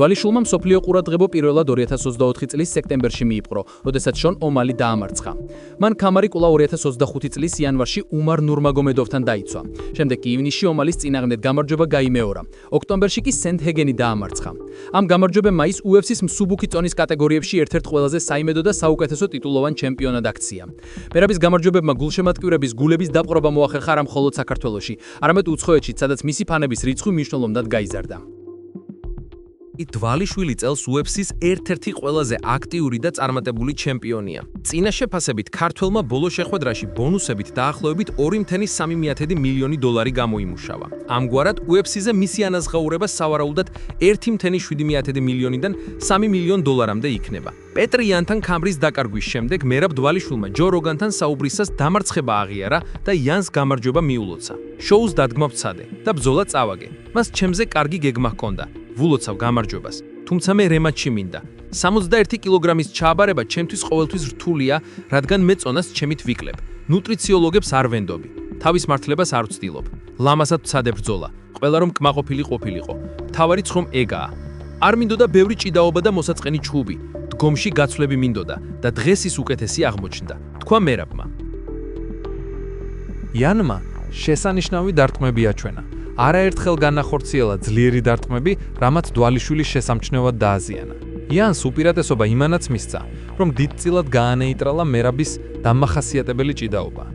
დვალიშვილმა მსოფლიო ყურადღება პირველად 2024 წლის სექტემბერში მიიპყრო, როდესაც შონ ომალი დაამარცხა. მან ქამარი კვლავ 2025 წლის იანვარში უმარ ნურმაგომედოვთან დაიცვა. შემდეგ კი ივნისში ომალის წინააღმდეგ გამარჯვება გაიმეორა. ოქტომბერში კი სენდჰეგენი დაამარცხა. ამ გამარჯვებებმა ის UFC-ს მსუბუქი წონის კატეგორიებში ერთ-ერთ ყველაზე საიმედო და საუკეთესო ტიტულოვან ჩემპიონად აქცია. მერაბის გამარჯვებებმა გულშემატკივრების გულების დაპყრობა მოახერხა არა მხოლოდ საქართველოში, არამედ უცხოეთშიც, სადაც მისი ფანების რიცხვი მნიშვნელოვნად გაიზარდა. დვალიშვილი წელს UFC-ს ერთ-ერთი ყველაზე აქტიური და წარმატებული ჩემპიონია. წინა შეფასებით ქართველმა ბოლო შეხვედრაში ბონუსებით დაახლოებით 2,3 მილიონი დოლარი გამოიმუშავა. ამგვარად UFC-ზე მისი ანაზღაურება სავარაუდოდ 1,7 მილიონიდან 3 მილიონ დოლარამდე იქნება. პეტრ იანთან ქამრის დაკარგვის შემდეგ მერაბ დვალიშვილმა ჯო როგანთან საუბრისას დამარცხება აღიარა და იანს გამარჯვება მიულოცა. შოუს დადგმა ვცადე და ბრძოლა წავაგე. მას ჩემზე კარგი გეგმა ჰქონდა. ვულოცავ გამარჯვებას, თუმცა მე რემატჩი მინდა. 61 კილოგრამის ჩააბარება ჩემთვის ყოველთვის რთულია, რადგან მე წონას ჩემით ვიკლებ. ნუტრიციოლოგებს არ ვენდობი. თავის მართლებას არ ვცდილობ. ლამაზად ვცადე ბრძოლა. ყველა რომ კმაყოფილი ყოფილიყო. მთავარიც ხომ ეგაა. არ მინდოდა ბევრი ჭიდაობა და მოსაწყენი ჩხუბი. დგომში გაცვლები მინდოდა და დღეს ის უკეთესი აღმოჩნდა. თქვა მერაბმა. იანმა შესანიშნავი დარტყმები აჩვენა. არაერთხელ განახორციელა ძლიერი დარტყმები, რამაც დვალიშვილის შესამჩნევად დააზიანა. იანს უპირატესობა იმანაც მისცა, რომ დიდწილად გაანეიტრალა მერაბის დამახასიათებელი ჭიდაობა.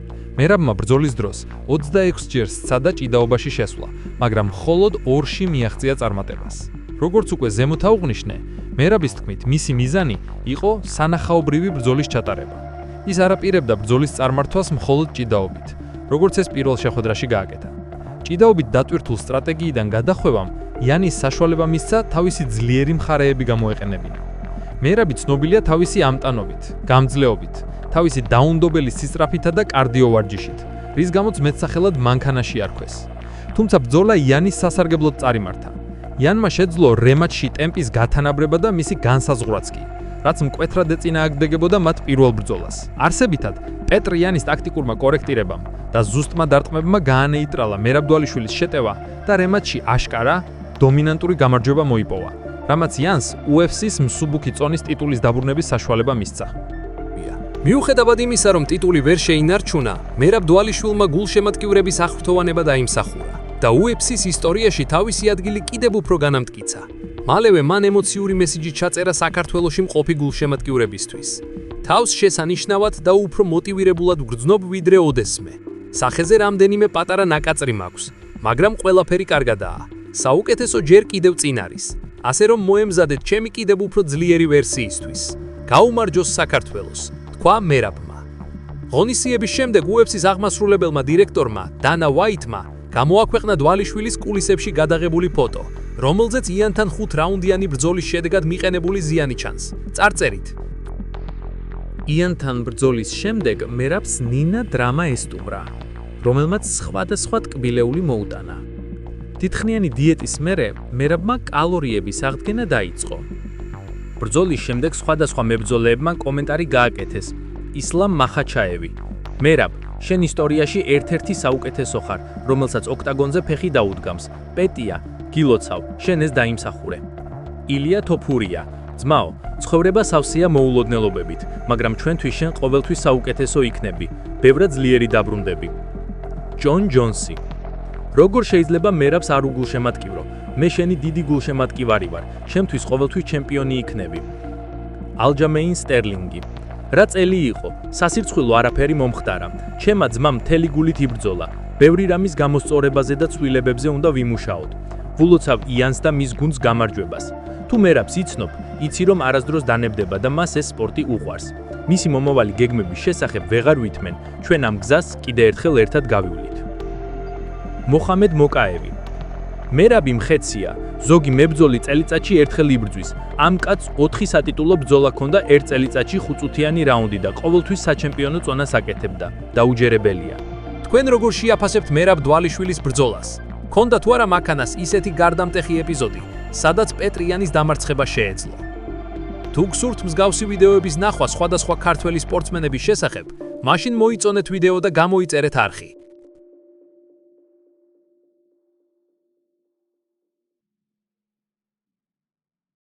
მერაბმა ბრძოლის დროს 26 ჯერ სცადა ჭიდაობაში შესვლა, მაგრამ მხოლოდ 2-ში მიაღწია წარმატებას. როგორც უკვე ზემოთ აუღნიშნე, მერაბის თქმით, მისი მიზანი იყო სანახაობრივი ბრძოლის ჩატარება. ის არ აპირებდა ბრძოლის წარმართვას მხოლოდ ჭიდაობით, როგორც ეს პირველ შეხვედრაში გააკეთა. ჭიდაობით დატვირთულ სტრატეგიიდან გადახვევამ იანის საშუალება მისცა თავისი ძლიერი მხარეები გამოეყენებინა. მერაბი ცნობილია თავისი ამტანობით, გამძლეობით, თავისი დაუნდობელი სისწრაფითა და კარდიო ვარჯიშით, რის გამოც მეტსახელად მანქანაში არქვეს. თუმცა ბრძოლა იანის სასარგებლოდ წარიმართა. იანმა შეძლო რემატჩში ტემპის გათანაბრება და მისი განსაზღვრაც კი, რაც მკვეთრად ეწინააღმდეგებოდა მათ პირველ ბრძოლას. არსებითად, პეტრ იანის ტაქტიკურმა კორექტირებამ და ზუსტმა დარტყმებმა გაანეიტრალა მერაბ დვალიშვილის შეტევა და რემატჩი აშკარა დომინანტური გამარჯვება მოიპოვა, რამაც იანს UFC-ს მსუბუქი წონის ტიტულის დაბრუნების საშუალება მისცა. მიუხედავად იმისა, რომ ტიტული ვერ შეინარჩუნა, მერაბ დვალიშვილმა გულშემატკივრების აღფრთოვანება დაიმსახურა და UFC-ს ისტორიაში თავისი ადგილი კიდევ უფრო განამტკიცა. მალევე მან ემოციური მესიჯი ჩაწერა საქართველოში მყოფი გულშემატკივრებისთვის. თავს შესანიშნავად და უფრო მოტივირებულად ვგრძნობ ვიდრე ოდესმე. სახეზე რამდენიმე პატარა ნაკაწრი მაქვს, მაგრამ ყველაფერი კარგადაა. საუკეთესო ჯერ კიდევ წინ არის. ასე რომ მოემზადეთ ჩემი კიდევ უფრო ძლიერი ვერსიისთვის. გაუმარჯოს საქართველოს, თქვა მერაბმა. ღონისძიების შემდეგ UFC-ს აღმასრულებელმა დირექტორმა დანა ვაიტმა გამოაქვეყნა დვალიშვილის კულისებში გადაღებული ფოტო, რომელზეც იანთან 5 რაუნდიანი ბრძოლის შედეგად მიყენებული ზიანი ჩანს. წარწერით. იანთან ბრძოლის შემდეგ მერაბს ნინა დრამა ესტუმრა, რომელმაც სხვადასხვა ტკბილეული მოუტანა. დიდხნიანი დიეტის მერე მერაბმა კალორიების აღდგენა დაიწყო. ბრძოლის შემდეგ სხვადასხვა მებრძოლეებმა კომენტარი გააკეთეს. ისლამ მახაჩაევი: მერაბ, შენ ისტორიაში ერთ-ერთი საუკეთესო ხარ, რომელსაც ოქტაგონზე ფეხი დაუდგამს. პეტია, გილოცავ, შენ ეს დაიმსახურე. ილია თოფურია: ძმაო, ცხოვრება სავსეა მოულოდნელობებით, მაგრამ ჩვენთვის შენ ყოველთვის საუკეთესო იქნები. ბევრად ძლიერი დაბრუნდები. ჯონ ჯონსი: როგორ შეიძლება მერაბს არ უგულშემატკივრო? მე შენი დიდი გულშემატკივარი ვარ, შენთვის ყოველთვის ჩემპიონი იქნები. ალჯამეინ სტერლინგი: რა წელი იყო? სასირცხვილო არაფერი მომხდარა. ჩემმა ძმამ მთელი გულით იბრძოლა. ბევრი რამის გამოსწორებაზე და ცვლილებებზე უნდა ვიმუშაოთ. ვულოცავ იანს და მის გუნდს გამარჯვებას. თუ მერაბს იცნობ, იცი რომ არასდროს დანებდება და მას ეს სპორტი უყვარს. მისი მომავალი გეგმების შესახებ ვეღარ ვითმენ, ჩვენ ამ გზას კიდე ერთხელ ერთად გავივლით. მოხამედ მოკაევი: მერაბი მხეცია, ზოგი მებრძოლი წელიწადში ერთხელ იბრძვის. ამ კაცს 4 სატიტულო ბრძოლა ჰქონდა ერთ წელიწადში 5 წუთიანი რაუნდი და ყოველთვის საჩემპიონო წონას აკეთებდა. დაუჯერებელია. თქვენ როგორ შეაფასებთ მერაბ დვალიშვილის ბრძოლას? ქონდა თუ არა მაქანას ისეთი გარდამტეხი ეპიზოდი, სადაც პეტრ იანის დამარცხება შეეძლო? თუ გსურთ მსგავსი ვიდეოების ნახვა სხვადასხვა ქართველი სპორტსმენების შესახებ, მაშინ მოიწონეთ ვიდეო და გამოიწერეთ არხი.